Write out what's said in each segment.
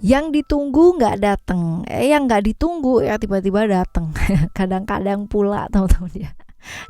Yang ditunggu nggak datang, yang nggak ditunggu ya tiba-tiba datang. Kadang-kadang pula teman-teman ya,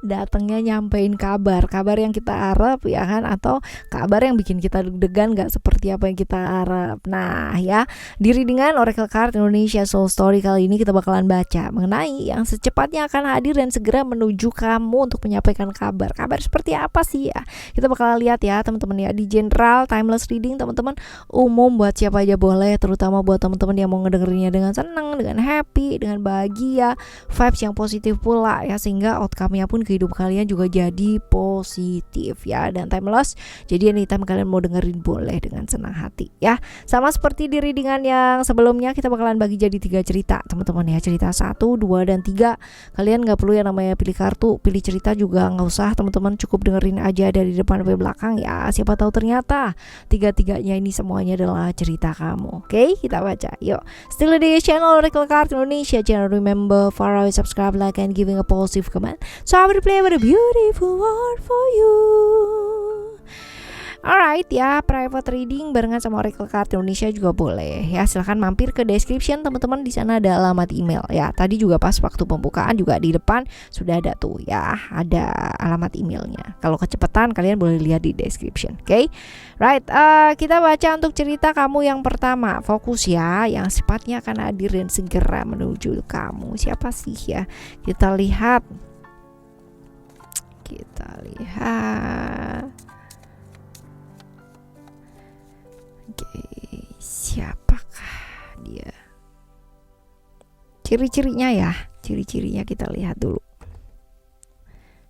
datangnya nyampein kabar yang kita harap ya kan, atau kabar yang bikin kita deg-degan gak seperti apa yang kita harap. Nah ya, di readingan Oracle Card Indonesia Soul Story kali ini kita bakalan baca mengenai yang secepatnya akan hadir dan segera menuju kamu untuk menyampaikan kabar seperti apa sih ya. Kita bakalan lihat ya teman-teman ya, di general timeless reading teman-teman, umum buat siapa aja boleh, terutama buat teman-teman yang mau ngedengerinnya dengan senang, dengan happy, dengan bahagia, vibes yang positif pula ya, sehingga outcome-nya pun kehidupan kalian juga jadi positif ya. Dan timeless, jadi anytime kalian mau dengerin boleh dengan senang hati ya. Sama seperti di readingan yang sebelumnya, kita bakalan bagi jadi 3 cerita teman-teman ya. Cerita 1, 2, dan 3. Kalian gak perlu yang namanya pilih kartu, pilih cerita juga gak usah teman-teman, cukup dengerin aja dari depan sampai belakang ya. Siapa tahu ternyata 3-3-nya ini semuanya adalah cerita kamu. Oke, kita baca yuk. Still di channel Oracle Card Indonesia channel. Remember, follow, subscribe, like, and giving a positive comment. So I will play with a beautiful word for you. Alright ya, private reading barengan sama Oracle Card Indonesia juga boleh ya. Silahkan mampir ke description teman-teman, di sana ada alamat email ya. Tadi juga pas waktu pembukaan juga di depan sudah ada tuh ya, ada alamat emailnya. Kalau kecepatan kalian boleh lihat di description. Oke, right. Kita baca untuk cerita kamu yang pertama. Fokus ya, yang sifatnya akan hadir dan segera menuju kamu. Siapa sih ya? Kita lihat. Oke, siapakah dia? Ciri-cirinya ya, ciri-cirinya kita lihat dulu.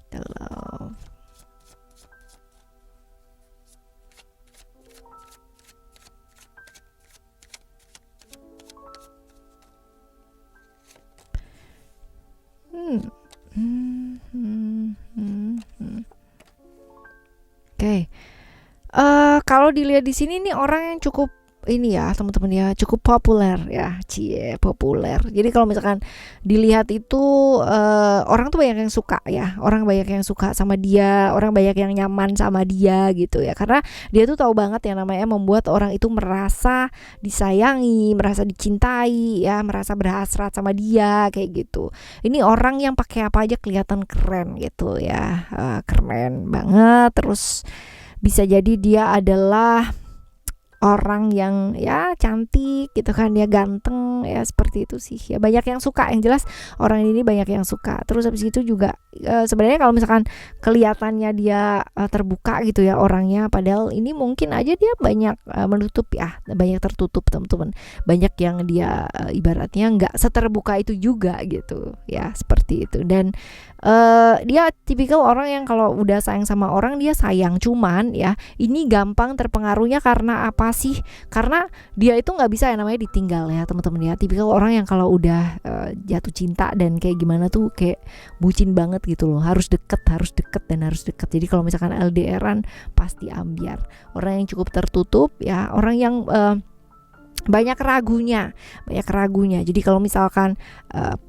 The love. Oke. Kalau dilihat di sini nih orang yang cukup ini ya teman-teman ya, cukup populer ya, populer. Jadi kalau misalkan dilihat itu orang tuh banyak yang suka ya, orang banyak yang suka sama dia, orang banyak yang nyaman sama dia gitu ya, karena dia tuh tahu banget yang namanya membuat orang itu merasa disayangi, merasa dicintai ya, merasa berhasrat sama dia kayak gitu. Ini orang yang pakai apa aja kelihatan keren gitu ya, keren banget. Terus bisa jadi dia adalah orang yang ya cantik gitu kan ya, ganteng ya, seperti itu sih ya, banyak yang suka, yang jelas orang ini banyak yang suka. Terus habis itu juga sebenarnya kalau misalkan kelihatannya dia terbuka gitu ya orangnya, padahal ini mungkin aja dia banyak menutup ya, banyak tertutup teman-teman, banyak yang dia ibaratnya nggak seterbuka itu juga gitu ya, seperti itu. Dan dia tipikal orang yang kalau udah sayang sama orang dia sayang, cuman ya ini gampang terpengaruhnya karena apa sih? Karena dia itu nggak bisa yang namanya ditinggal ya teman-teman ya. Tipikal orang yang kalau udah jatuh cinta dan kayak gimana tuh kayak bucin banget gitu loh. Harus deket dan harus deket. Jadi kalau misalkan LDRan pasti ambiar. Orang yang cukup tertutup ya, orang yang banyak ragunya. Jadi kalau misalkan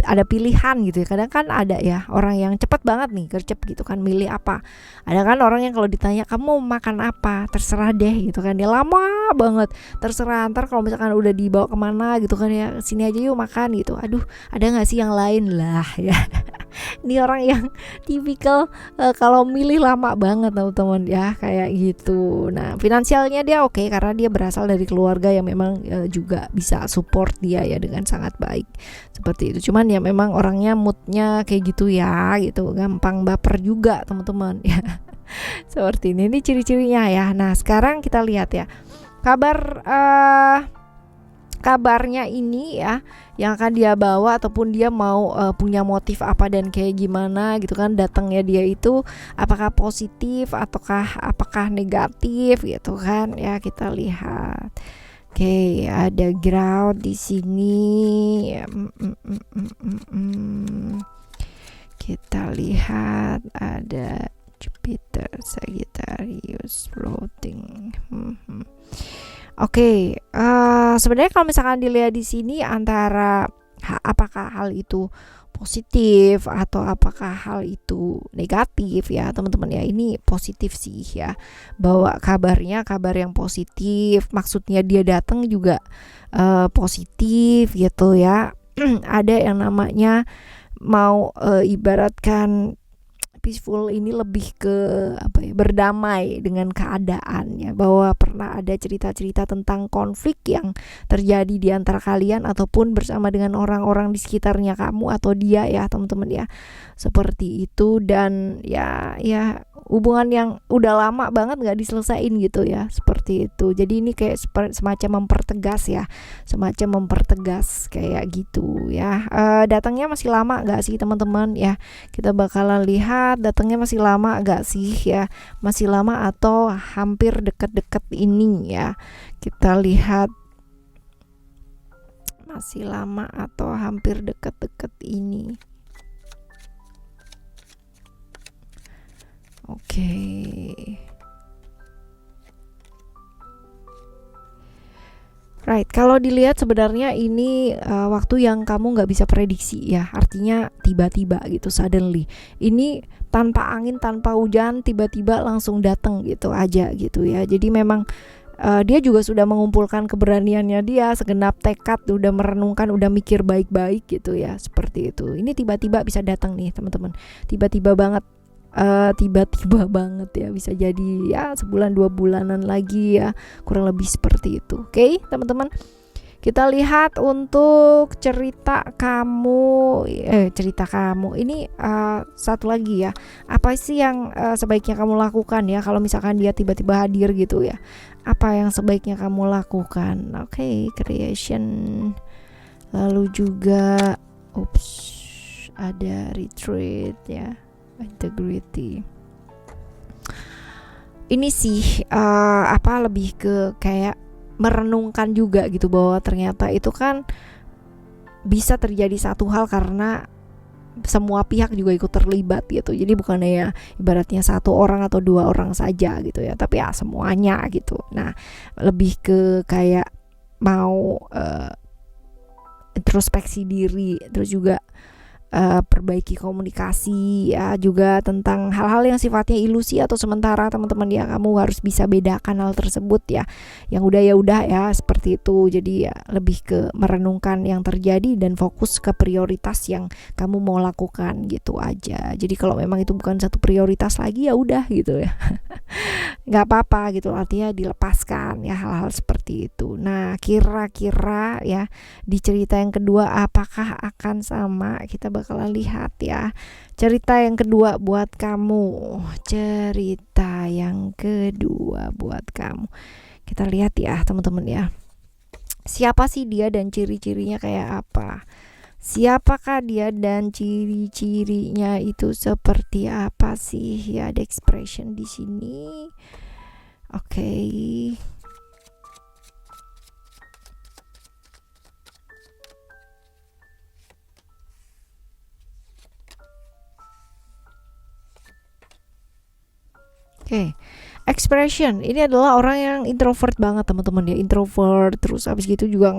ada pilihan gitu ya, kadang kan ada ya orang yang cepat banget nih gercep gitu kan, milih apa. Ada kan orang yang kalau ditanya kamu mau makan apa, terserah deh gitu kan, dia lama banget terserah. Ntar kalau misalkan udah dibawa kemana gitu kan ya, sini aja yuk makan gitu, aduh ada nggak sih yang lain lah ya. Ini orang yang tipikal kalau milih lama banget teman-teman ya, kayak gitu. Nah finansialnya dia oke, karena dia berasal dari keluarga yang memang juga bisa support dia ya dengan sangat baik, seperti itu. Cuman ya memang orangnya moodnya kayak gitu ya gitu, gampang baper juga teman-teman ya. Seperti ini ciri-cirinya ya. Nah sekarang kita lihat ya kabarnya ini ya, yang akan dia bawa ataupun dia mau punya motif apa dan kayak gimana gitu kan, datangnya dia itu apakah positif ataukah apakah negatif gitu kan ya. Kita lihat. Oke, ada ground di sini. Kita lihat ada Jupiter, Sagittarius, floating. Oke, sebenarnya kalau misalkan dilihat di sini antara Apakah hal itu positif atau apakah hal itu negatif ya teman-teman ya. Ini positif sih ya, bawa kabar yang positif, maksudnya dia datang juga positif gitu ya. Ada yang namanya mau ibaratkan peaceful ini lebih ke apa ya, berdamai dengan keadaannya, bahwa pernah ada cerita-cerita tentang konflik yang terjadi di antara kalian ataupun bersama dengan orang-orang di sekitarnya kamu atau dia ya teman-teman ya, seperti itu. Dan ya hubungan yang udah lama banget nggak diselesain gitu ya, seperti itu. Jadi ini kayak semacam mempertegas kayak gitu ya. Datangnya masih lama nggak sih teman-teman ya, kita bakalan lihat datangnya masih lama gak sih ya, masih lama atau hampir deket-deket ini ya. Kita lihat masih lama atau hampir deket-deket ini. Oke. Right, kalau dilihat sebenarnya ini waktu yang kamu nggak bisa prediksi ya, artinya tiba-tiba gitu, suddenly. Ini tanpa angin, tanpa hujan, tiba-tiba langsung datang gitu aja gitu ya. Jadi memang dia juga sudah mengumpulkan keberaniannya dia, segenap tekad, udah merenungkan, udah mikir baik-baik gitu ya, seperti itu. Ini tiba-tiba bisa datang nih teman-teman, tiba-tiba banget ya, bisa jadi ya sebulan 2 bulanan lagi ya, kurang lebih seperti itu. Oke, teman-teman. Kita lihat untuk cerita kamu ini satu lagi ya. Apa sih yang sebaiknya kamu lakukan ya kalau misalkan dia tiba-tiba hadir gitu ya? Apa yang sebaiknya kamu lakukan? Oke, creation. Lalu juga ada retreat ya. Integrity. Ini sih lebih ke kayak merenungkan juga gitu, bahwa ternyata itu kan bisa terjadi satu hal karena semua pihak juga ikut terlibat gitu. Jadi bukannya ya ibaratnya satu orang atau 2 orang saja gitu ya, tapi ya semuanya gitu. Nah, lebih ke kayak mau introspeksi diri, terus juga perbaiki komunikasi ya, juga tentang hal-hal yang sifatnya ilusi atau sementara teman-teman ya. Kamu harus bisa bedakan hal tersebut ya, yang udah ya udah ya, seperti itu. Jadi ya lebih ke merenungkan yang terjadi dan fokus ke prioritas yang kamu mau lakukan gitu aja. Jadi kalau memang itu bukan satu prioritas lagi ya udah gitu ya, nggak apa-apa gitu, artinya dilepaskan ya hal-hal seperti itu. Nah, kira-kira ya di cerita yang kedua apakah akan sama? Kita bakalan lihat ya. Cerita yang kedua buat kamu. Kita lihat ya teman-teman ya. Siapa sih dia dan ciri-cirinya kayak apa? Siapakah dia dan ciri-cirinya itu seperti apa sih ya? Ada expression di sini. Oke. Expression ini adalah orang yang introvert banget teman-teman ya, introvert. Terus abis gitu juga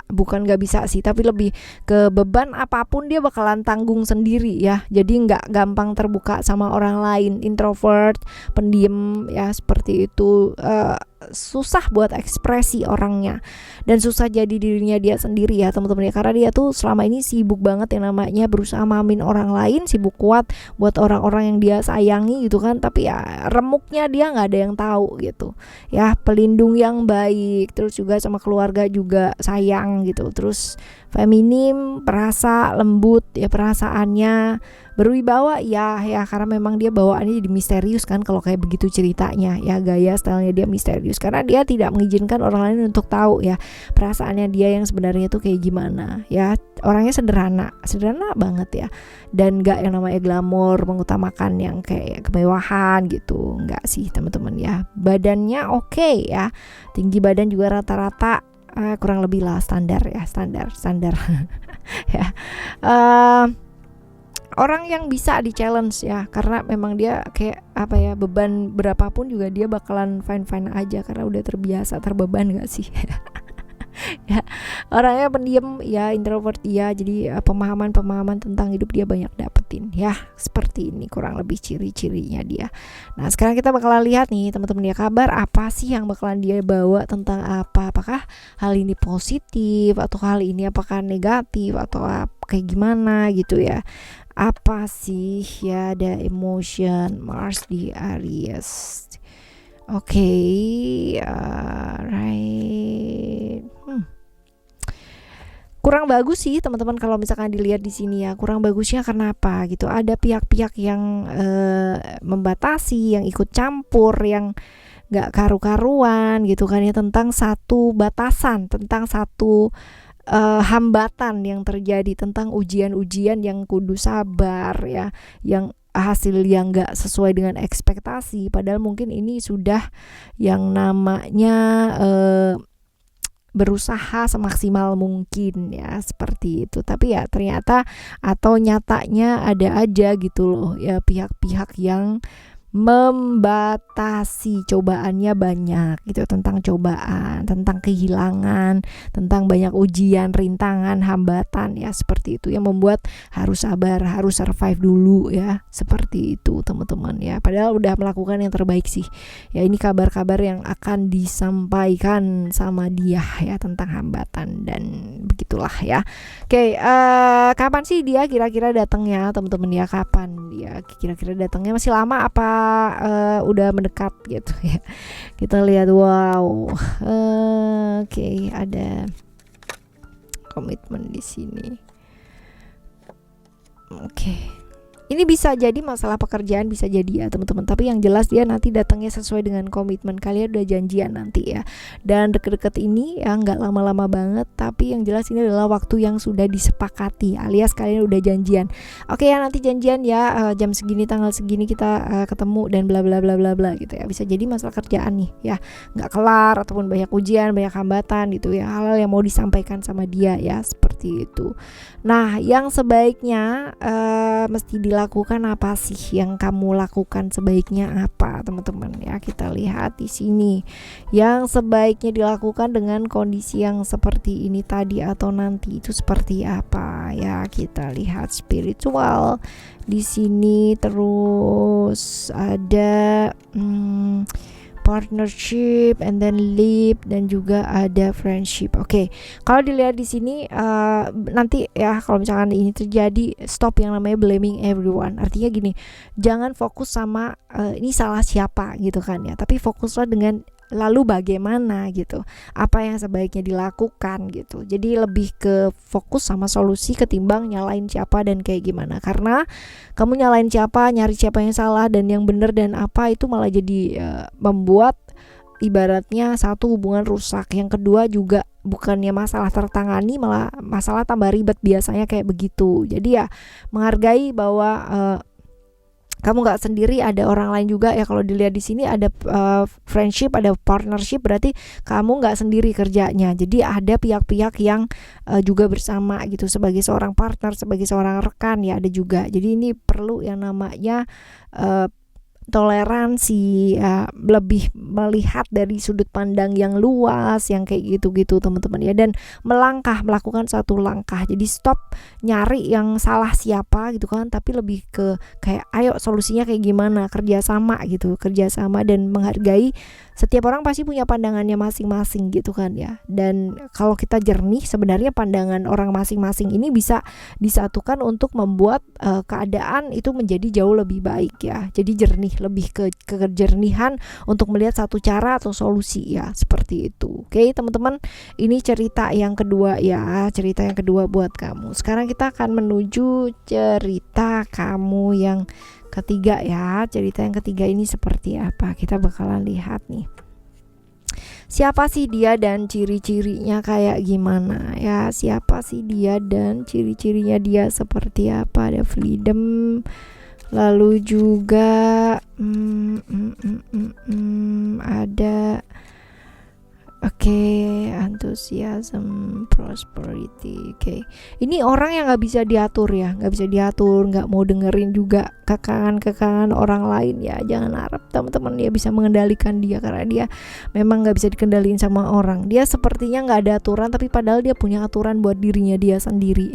bukan nggak bisa sih, tapi lebih ke beban apapun dia bakalan tanggung sendiri ya. Jadi nggak gampang terbuka sama orang lain, introvert, pendiam ya, seperti itu. Susah buat ekspresi orangnya dan susah jadi dirinya dia sendiri ya teman-teman ya, karena dia tuh selama ini sibuk banget yang namanya berusaha mamin orang lain, sibuk kuat buat orang-orang yang dia sayangi gitu kan, tapi ya remuknya dia nggak ada yang tahu gitu ya. Pelindung yang baik, terus juga sama keluarga juga sayang gitu, terus feminim, perasa, lembut ya perasaannya, berwibawa ya karena memang dia bawaannya jadi misterius kan kalau kayak begitu ceritanya ya, gaya stylenya dia misterius karena dia tidak mengizinkan orang lain untuk tahu ya perasaannya dia yang sebenarnya tuh kayak gimana ya. Orangnya sederhana banget ya, dan gak yang namanya glamor, mengutamakan yang kayak kemewahan gitu, enggak sih teman-teman ya. Badannya oke ya, tinggi badan juga rata-rata kurang lebih lah standar ya, standar ya. Orang yang bisa di challenge ya, karena memang dia kayak apa ya, beban berapapun juga dia bakalan fine aja karena udah terbiasa terbeban gak sih. Ya, orangnya pendiam ya, introvert ya, jadi pemahaman-pemahaman tentang hidup dia banyak dapetin ya, seperti ini kurang lebih ciri-cirinya dia. Nah sekarang kita bakalan lihat nih teman-teman ya, kabar apa sih yang bakalan dia bawa tentang apa, apakah hal ini positif atau hal ini apakah negatif atau kayak gimana gitu ya. Apa sih ya, ada emotion Mars di Aries. Oke, right. Kurang bagus sih teman-teman kalau misalkan dilihat di sini ya. Kurang bagusnya kenapa gitu? Ada pihak-pihak yang membatasi, yang ikut campur, yang nggak karu-karuan gitu kan ya, tentang satu batasan, tentang satu hambatan yang terjadi, tentang ujian-ujian yang kudu sabar ya, yang hasil yang nggak sesuai dengan ekspektasi, padahal mungkin ini sudah yang namanya berusaha semaksimal mungkin ya, seperti itu. Tapi ya ternyata atau nyatanya ada aja gitu loh ya, pihak-pihak yang membatasi, cobaannya banyak gitu, tentang cobaan, tentang kehilangan, tentang banyak ujian, rintangan, hambatan ya, seperti itu yang membuat harus sabar, harus survive dulu ya, seperti itu teman-teman ya. Padahal udah melakukan yang terbaik sih ya. Ini kabar-kabar yang akan disampaikan sama dia ya, tentang hambatan dan begitulah ya. Oke, kapan sih dia kira-kira datangnya teman-teman ya? Kapan dia kira-kira datangnya? Masih lama apa udah mendekat gitu ya? Kita lihat. Wow, oke, ada komitmen di sini. Oke. Ini bisa jadi masalah pekerjaan, bisa jadi ya teman-teman. Tapi yang jelas dia nanti datangnya sesuai dengan komitmen kalian, udah janjian nanti ya. Dan deket-deket ini ya nggak lama-lama banget. Tapi yang jelas ini adalah waktu yang sudah disepakati, alias kalian udah janjian. Oke ya, nanti janjian ya, jam segini, tanggal segini kita ketemu dan bla bla bla bla bla gitu ya. Bisa jadi masalah kerjaan nih ya, nggak kelar ataupun banyak ujian, banyak hambatan gitu ya. Hal-hal yang mau disampaikan sama dia ya, seperti itu. Nah, yang sebaiknya mesti dilakukan apa sih? Yang kamu lakukan sebaiknya apa, teman-teman ya? Kita lihat di sini. Yang sebaiknya dilakukan dengan kondisi yang seperti ini tadi atau nanti itu seperti apa ya? Kita lihat spiritual di sini, terus ada partnership, and then leap, dan juga ada friendship. Oke, kalau dilihat di sini nanti ya, kalau misalkan ini terjadi, stop yang namanya blaming everyone. Artinya gini, jangan fokus sama ini salah siapa gitu kan ya, tapi fokuslah dengan lalu bagaimana gitu, apa yang sebaiknya dilakukan gitu. Jadi lebih ke fokus sama solusi ketimbang nyalain siapa dan kayak gimana. Karena kamu nyalain siapa, nyari siapa yang salah dan yang benar dan apa, itu malah jadi membuat ibaratnya satu, hubungan rusak, yang kedua juga bukannya masalah tertangani, malah masalah tambah ribet, biasanya kayak begitu. Jadi ya menghargai bahwa kamu nggak sendiri, ada orang lain juga ya. Kalau dilihat di sini ada friendship, ada partnership, berarti kamu nggak sendiri kerjanya. Jadi ada pihak-pihak yang juga bersama gitu, sebagai seorang partner, sebagai seorang rekan ya, ada juga. Jadi ini perlu yang namanya toleransi ya, lebih melihat dari sudut pandang yang luas, yang kayak gitu-gitu teman-teman ya, dan melakukan satu langkah. Jadi stop nyari yang salah siapa gitu kan, tapi lebih ke kayak ayo solusinya kayak gimana, kerjasama gitu, kerjasama dan menghargai setiap orang pasti punya pandangannya masing-masing gitu kan ya. Dan kalau kita jernih, sebenarnya pandangan orang masing-masing ini bisa disatukan untuk membuat keadaan itu menjadi jauh lebih baik ya. Jadi jernih, lebih ke kejernihan untuk melihat satu cara atau solusi ya, seperti itu. Oke teman-teman, ini cerita yang kedua ya, cerita yang kedua buat kamu. Sekarang kita akan menuju cerita kamu yang ketiga ya. Cerita yang ketiga ini seperti apa? Kita bakalan lihat nih. Siapa sih dia dan ciri-cirinya kayak gimana ya? Siapa sih dia dan ciri-cirinya dia seperti apa? Ada freedom, lalu juga ada Oke, enthusiasm, prosperity. Oke, ini orang yang nggak bisa diatur ya, nggak bisa diatur, nggak mau dengerin juga kekangan orang lain ya. Jangan harap teman-teman dia bisa mengendalikan dia, karena dia memang nggak bisa dikendaliin sama orang. Dia sepertinya nggak ada aturan, tapi padahal dia punya aturan buat dirinya dia sendiri.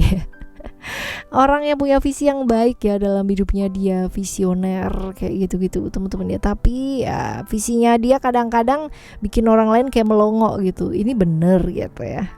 Orang yang punya visi yang baik ya dalam hidupnya, dia visioner kayak gitu-gitu teman-teman ya, tapi ya visinya dia kadang-kadang bikin orang lain kayak melongo gitu. Ini bener gitu ya.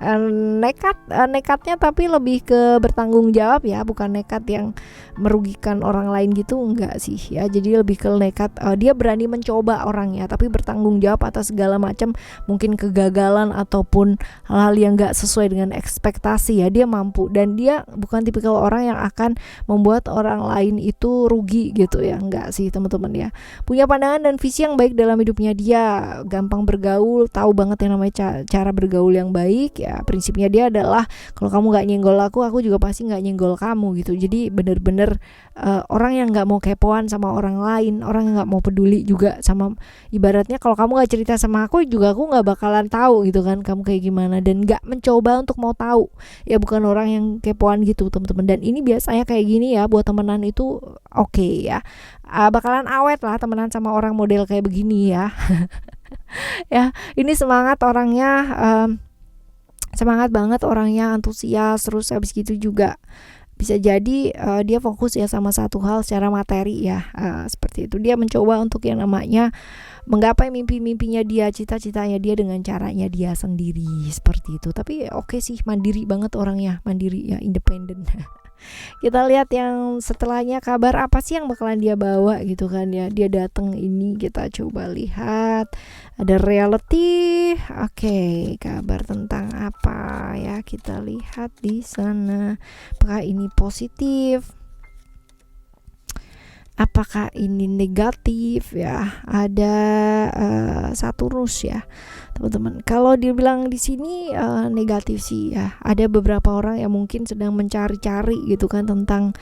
Nekatnya tapi lebih ke bertanggung jawab ya, bukan nekat yang merugikan orang lain gitu, enggak sih ya. Jadi lebih ke nekat, dia berani mencoba orangnya, tapi bertanggung jawab atas segala macam mungkin kegagalan ataupun hal-hal yang enggak sesuai dengan ekspektasi ya. Dia mampu, dan dia bukan tipikal orang yang akan membuat orang lain itu rugi gitu ya, enggak sih teman-teman ya. Punya pandangan dan visi yang baik dalam hidupnya, dia gampang bergaul, tahu banget yang namanya cara bergaul yang baik ya. Prinsipnya dia adalah kalau kamu nggak nyenggol aku juga pasti nggak nyenggol kamu gitu. Jadi bener-bener orang yang nggak mau kepoan sama orang lain, orang yang nggak mau peduli juga sama, ibaratnya kalau kamu nggak cerita sama aku juga aku nggak bakalan tahu gitu kan kamu kayak gimana, dan nggak mencoba untuk mau tahu ya. Bukan orang yang kepoan gitu teman-teman. Dan ini biasanya kayak gini ya, buat temenan itu oke ya, bakalan awet lah temenan sama orang model kayak begini ya. Ya, ini semangat orangnya, semangat banget orangnya, antusias. Terus habis gitu juga bisa jadi dia fokus ya sama satu hal secara materi ya, seperti itu. Dia mencoba untuk yang namanya menggapai mimpi-mimpinya dia, cita-citanya dia dengan caranya dia sendiri, seperti itu. Tapi oke sih, mandiri banget orangnya, mandiri ya, independen. Kita lihat yang setelahnya, kabar apa sih yang bakalan dia bawa gitu kan ya. Dia datang ini, kita coba lihat. Ada reality. Oke, kabar tentang apa ya? Kita lihat di sana. Apakah ini positif? Apakah ini negatif ya? Ada Saturnus ya, teman-teman. Kalau dibilang di sini negatif sih ya. Ada beberapa orang yang mungkin sedang mencari-cari gitu kan tentang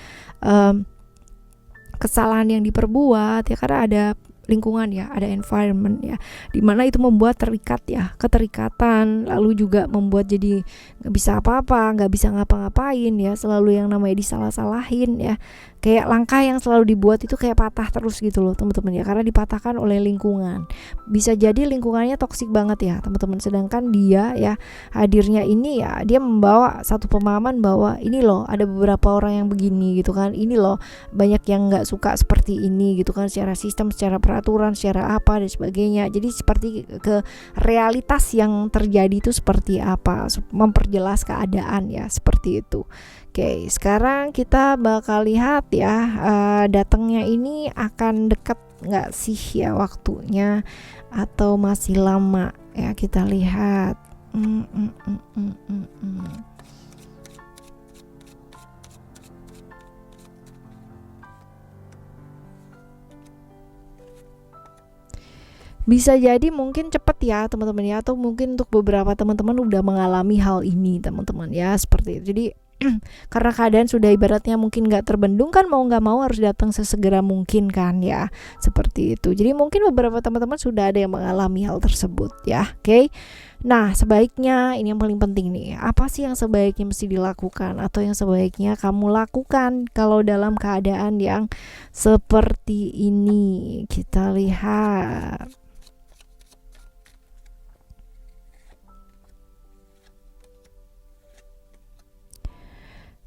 kesalahan yang diperbuat ya, karena ada lingkungan ya, ada environment ya, dimana itu membuat terikat ya, keterikatan, lalu juga membuat jadi nggak bisa apa-apa, nggak bisa ngapa-ngapain ya, selalu yang namanya disalah-salahin ya, kayak langkah yang selalu dibuat itu kayak patah terus gitu loh teman-teman ya, karena dipatahkan oleh lingkungan. Bisa jadi lingkungannya toksik banget ya teman-teman, sedangkan dia ya hadirnya ini ya, dia membawa satu pemahaman bahwa ini loh ada beberapa orang yang begini gitu kan, ini loh banyak yang nggak suka seperti ini gitu kan, secara sistem, secara peraturan, secara apa dan sebagainya. Jadi seperti ke realitas yang terjadi itu seperti apa, memperjelas keadaan ya, seperti itu. Oke, sekarang kita bakal lihat ya, datangnya ini akan dekat nggak sih ya waktunya, atau masih lama ya, kita lihat. Bisa jadi mungkin cepet ya teman-teman ya, atau mungkin untuk beberapa teman-teman udah mengalami hal ini teman-teman ya, seperti itu. Jadi karena keadaan sudah ibaratnya mungkin nggak terbendung kan, mau nggak mau harus datang sesegera mungkin kan ya, seperti itu. Jadi mungkin beberapa teman-teman sudah ada yang mengalami hal tersebut ya. Oke. Nah, sebaiknya ini yang paling penting nih, apa sih yang sebaiknya mesti dilakukan atau yang sebaiknya kamu lakukan kalau dalam keadaan yang seperti ini? Kita lihat.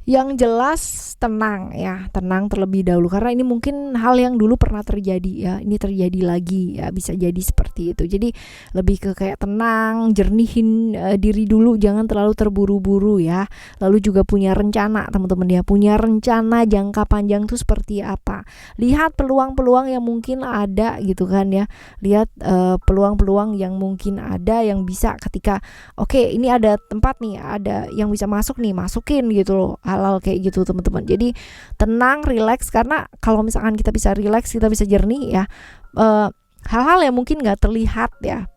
Yang jelas tenang ya, tenang terlebih dahulu, karena ini mungkin hal yang dulu pernah terjadi ya, ini terjadi lagi ya, bisa jadi seperti itu. Jadi lebih ke kayak tenang, jernihin diri dulu, jangan terlalu terburu-buru ya. Lalu juga punya rencana teman-teman ya, punya rencana jangka panjang tuh seperti apa. Lihat peluang-peluang yang mungkin ada gitu kan ya, lihat peluang-peluang yang mungkin ada yang bisa ketika oke, ini ada tempat nih, ada yang bisa masuk nih, masukin gitu loh, hal-hal kayak gitu teman-teman. Jadi tenang, relax, karena kalau misalkan kita bisa relax, kita bisa jernih ya, hal-hal yang mungkin nggak terlihat ya,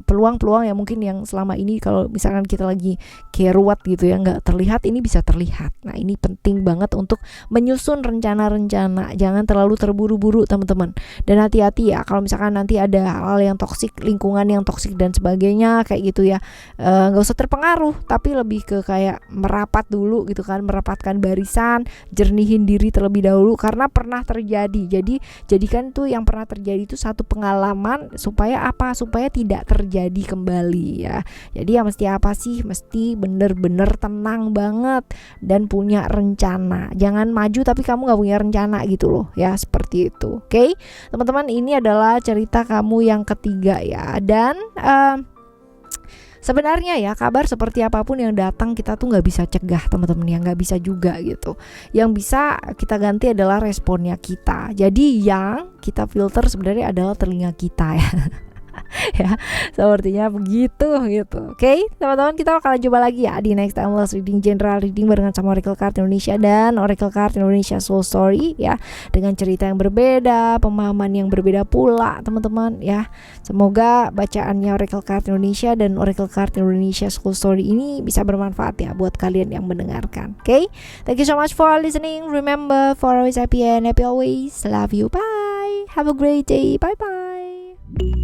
peluang-peluang yang mungkin yang selama ini kalau misalkan kita lagi keruat gitu ya nggak terlihat, ini bisa terlihat. Nah ini penting banget untuk menyusun rencana-rencana, jangan terlalu terburu-buru teman-teman. Dan hati-hati ya kalau misalkan nanti ada hal-hal yang toksik, lingkungan yang toksik dan sebagainya kayak gitu ya, nggak usah terpengaruh, tapi lebih ke kayak merapat dulu gitu kan, merapatkan barisan, jernihin diri terlebih dahulu karena pernah terjadi. Jadi jadikan tuh yang pernah terjadi itu satu pengalaman supaya apa? Supaya tidak terjadi kembali ya. Jadi ya mesti apa sih? Mesti bener-bener tenang banget dan punya rencana. Jangan maju tapi kamu gak punya rencana gitu loh ya, seperti itu. Oke, teman-teman, ini adalah cerita kamu yang ketiga ya. Dan sebenarnya ya kabar seperti apapun yang datang kita tuh nggak bisa cegah teman-teman ya, nggak bisa juga gitu. Yang bisa kita ganti adalah responnya kita. Jadi yang kita filter sebenarnya adalah telinga kita ya. Ya sepertinya begitu gitu. Oke, teman-teman, kita bakalan coba lagi ya di next timeless reading, general reading barengan sama Oracle Card Indonesia dan Oracle Card Indonesia Soul Story ya, dengan cerita yang berbeda, pemahaman yang berbeda pula teman-teman ya. Semoga bacaannya Oracle Card Indonesia dan Oracle Card Indonesia Soul Story ini bisa bermanfaat ya buat kalian yang mendengarkan. Oke, thank you so much for listening. Remember, for always happy and happy always. Love you, bye, have a great day, bye bye.